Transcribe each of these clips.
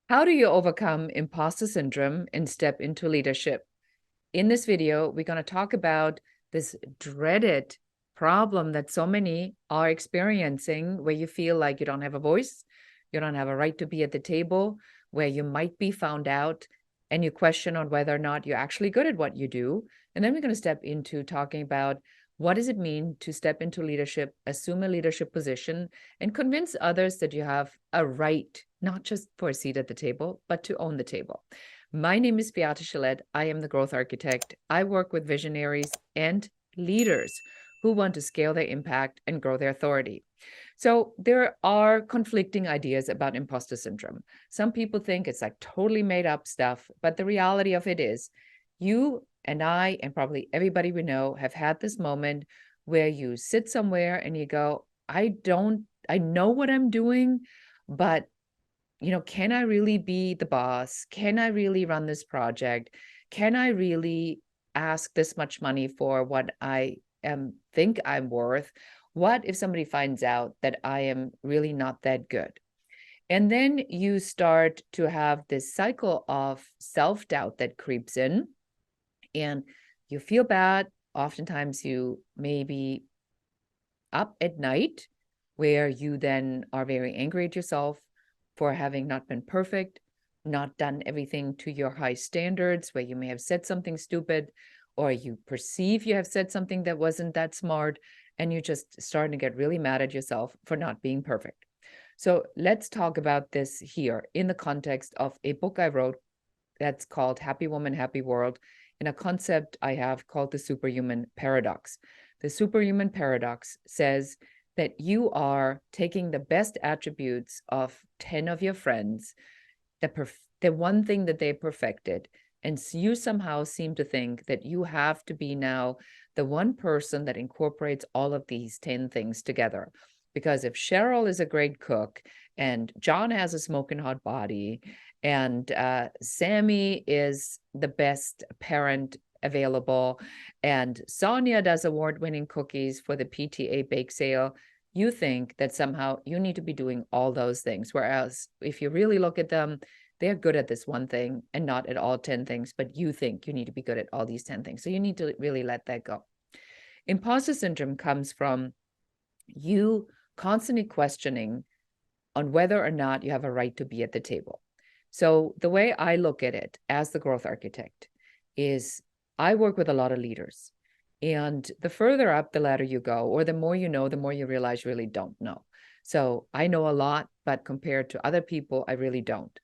How do you overcome imposter syndrome and step into leadership? In this video, we're going to talk about this dreaded problem that so many are experiencing, where you feel like you don't have a voice, you don't have a right to be at the table, where you might be found out, and you question on whether or not you're actually good at what you do. And then we're going to step into talking about what does it mean to step into leadership, assume a leadership position, and convince others that you have a right, not just for a seat at the table, but to own the table. My name is Beate Chelette. I am the growth architect. I work with visionaries and leaders who want to scale their impact and grow their authority. So there are conflicting ideas about imposter syndrome. Some people think it's like totally made up stuff, but the reality of it is you and I, and probably everybody we know, have had this moment where you sit somewhere and you go, I know what I'm doing, but can I really be the boss? Can I really run this project? Can I really ask this much money for what I think I'm worth? What if somebody finds out that I am really not that good? And then you start to have this cycle of self-doubt that creeps in, and you feel bad. Oftentimes you may be up at night where you then are very angry at yourself for having not been perfect, not done everything to your high standards, where you may have said something stupid, or you perceive you have said something that wasn't that smart, and you're just starting to get really mad at yourself for not being perfect. So let's talk about this here in the context of a book I wrote that's called Happy Woman, Happy World, in a concept I have called the superhuman paradox. The superhuman paradox says that you are taking the best attributes of 10 of your friends, the one thing that they perfected, and you somehow seem to think that you have to be now the one person that incorporates all of these 10 things together. Because if Cheryl is a great cook, and John has a smoking hot body, and Sammy is the best parent available, and Sonia does award-winning cookies for the PTA bake sale, you think that somehow you need to be doing all those things. Whereas if you really look at them, they're good at this one thing and not at all 10 things, but you think you need to be good at all these 10 things. So you need to really let that go. Imposter syndrome comes from you constantly questioning on whether or not you have a right to be at the table. So the way I look at it as the growth architect is I work with a lot of leaders. And the further up the ladder you go, or the more you know, the more you realize you really don't know. So I know a lot, but compared to other people, I really don't.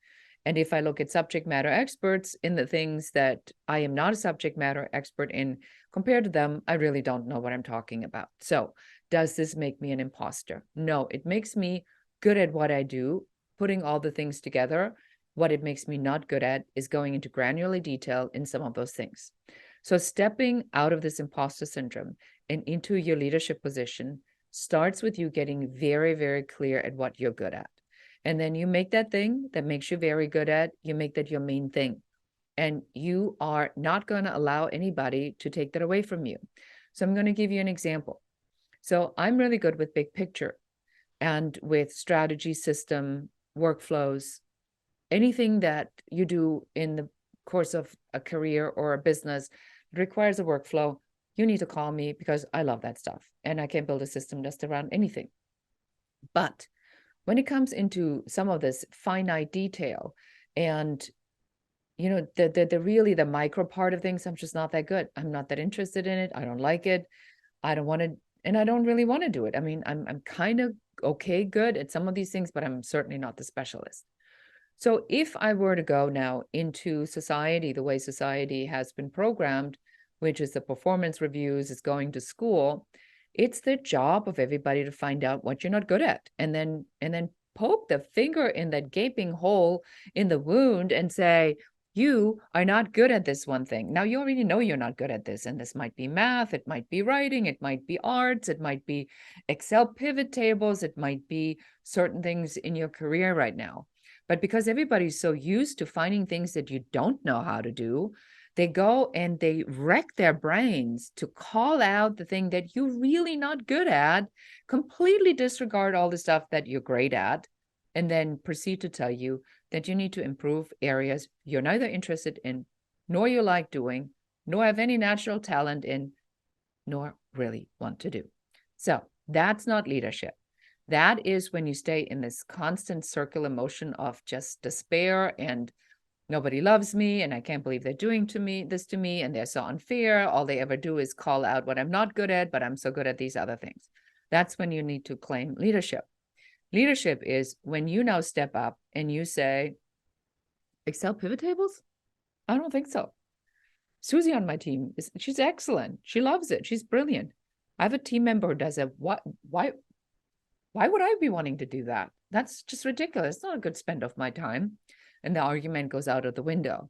And if I look at subject matter experts in the things that I am not a subject matter expert in, compared to them, I really don't know what I'm talking about. So does this make me an imposter? No, it makes me good at what I do, putting all the things together. What it makes me not good at is going into granular detail in some of those things. So stepping out of this imposter syndrome and into your leadership position starts with you getting very, very clear at what you're good at. And then you make that thing that makes you very good at, you make that your main thing. And you are not going to allow anybody to take that away from you. So I'm going to give you an example. So I'm really good with big picture and with strategy, system, workflows, anything that you do in the course of a career or a business requires a workflow. You need to call me because I love that stuff and I can build a system just around anything. But when it comes into some of this finite detail and the really the micro part of things, I'm just not that good. I'm not that interested in it. I don't like it. I don't want to, and I don't really want to do it. I mean, I'm kind of okay, good at some of these things, but I'm certainly not the specialist. So if I were to go now into society, the way society has been programmed, which is the performance reviews, is going to school, it's the job of everybody to find out what you're not good at, and then poke the finger in that gaping hole in the wound and say, you are not good at this one thing. Now, you already know you're not good at this, and this might be math, it might be writing, it might be arts, it might be Excel pivot tables, it might be certain things in your career right now. But because everybody's so used to finding things that you don't know how to do, they go and they wreck their brains to call out the thing that you're really not good at, completely disregard all the stuff that you're great at, and then proceed to tell you that you need to improve areas you're neither interested in, nor you like doing, nor have any natural talent in, nor really want to do. So that's not leadership. That is when you stay in this constant circular motion of just despair and nobody loves me and I can't believe they're doing this to me and they're so unfair. All they ever do is call out what I'm not good at, but I'm so good at these other things. That's when you need to claim leadership. Leadership is when you now step up and you say, Excel pivot tables? I don't think so. Susie on my team, she's excellent. She loves it. She's brilliant. I have a team member who does it. Why would I be wanting to do that? That's just ridiculous. It's not a good spend of my time. And the argument goes out of the window.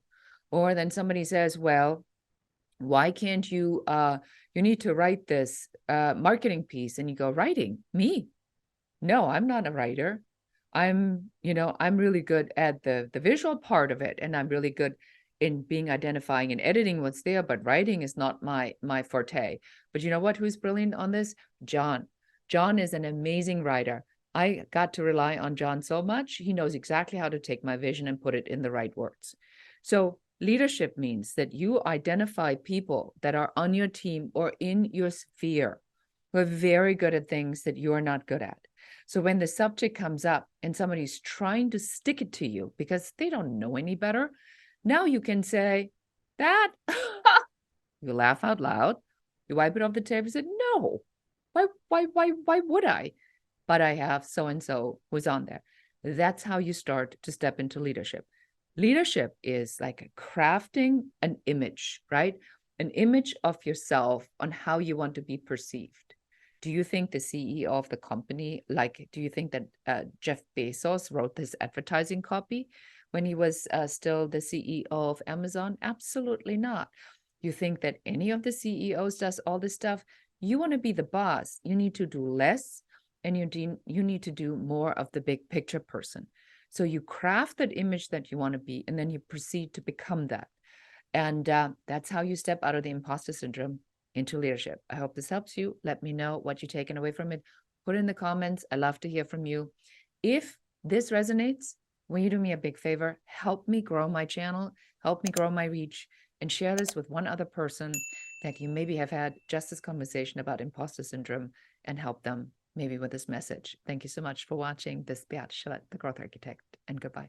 Or then somebody says, well, why can't you, you need to write this marketing piece. And you go, writing? Me? No, I'm not a writer. I'm really good at the visual part of it. And I'm really good in identifying and editing what's there, but writing is not my forte. But you know what? Who's brilliant on this? John. John is an amazing writer. I got to rely on John so much. He knows exactly how to take my vision and put it in the right words. So leadership means that you identify people that are on your team or in your sphere who are very good at things that you're not good at. So when the subject comes up and somebody's trying to stick it to you because they don't know any better, now you can say that. You laugh out loud. You wipe it off the table and say, no, why would I? But I have so-and-so who's on there. That's how you start to step into leadership. Leadership is like crafting an image, right? An image of yourself on how you want to be perceived. Do you think the CEO of the company, do you think that Jeff Bezos wrote this advertising copy when he was still the CEO of Amazon? Absolutely not. You think that any of the CEOs does all this stuff? You want to be the boss. You need to do less, and you need to do more of the big picture person. So you craft that image that you want to be, and then you proceed to become that. And that's how you step out of the imposter syndrome into leadership. I hope this helps you. Let me know what you're taking away from it. Put it in the comments. I love to hear from you. If this resonates, will you do me a big favor? Help me grow my channel, help me grow my reach, and share this with one other person that you maybe have had just this conversation about imposter syndrome and help them maybe with this message. Thank you so much for watching. This is Beate Chelette, the Growth Architect, and goodbye.